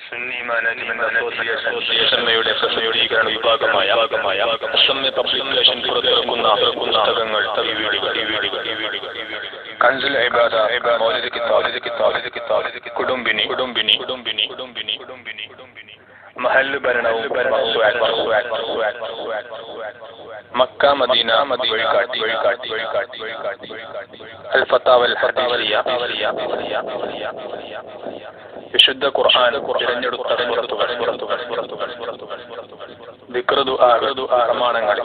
Sunni management അസോസിയേഷന്റെ പ്രസിദ്ധീകരണ വിഭാഗമായ അസമ്യ publication പുറത്തിറക്കുന്ന പുസ്തകങ്ങൾ കൻസുൽ ഇബാദ മൗലിദ് കിതാബ് കുടുംബിനി മഹല്ല് ഭരണവും മക്ക മദീന വഴികാട്ടി അൽ ഫത്താവൽ ഹദീസിയ വിശുദ്ധ ഖുർആൻ തിരഞ്ഞെടുത്ത പ്രമാണങ്ങൾ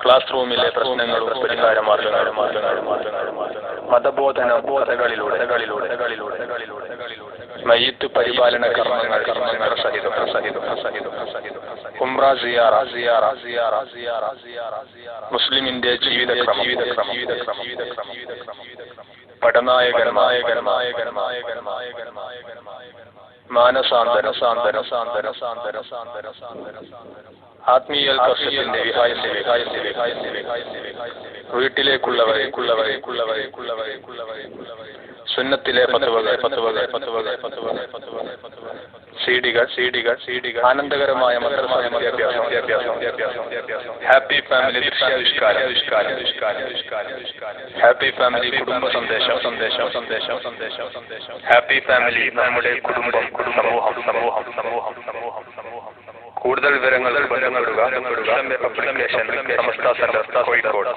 ക്ലാസ് റൂമിലെ പ്രശ്നങ്ങളും പരിഹാര മാർഗങ്ങളും മതബോധന ബോധകളിലൂടെ മയ്യിത്ത് പരിപാലന കർമ്മങ്ങൾ സഹിതം ഉംറ സിയാറ മുസ്ലിമിന്റെ ജീവിതക്രമം മാനസാന്തര ആത്മീയ വീട്ടിലേക്കുള്ളവരെ സുന്നത്തിലെ സീഡികൾ ആനന്ദകരമായ വിദ്യാഭ്യാസം ഹാപ്പി ഫാമിലി ഹാപ്പി ഫാമിലി കുടുംബ സന്ദേശം ഹാപ്പി ഫാമിലി നമ്മുടെ കുടുംബം സമൂഹം കൂടുതൽ വിവരങ്ങൾ പബ്ലിക്കേഷൻ സമസ്ത സെന്റർ കോഴിക്കോട്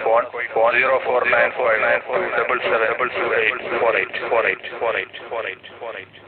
ഫോൺ 049592772848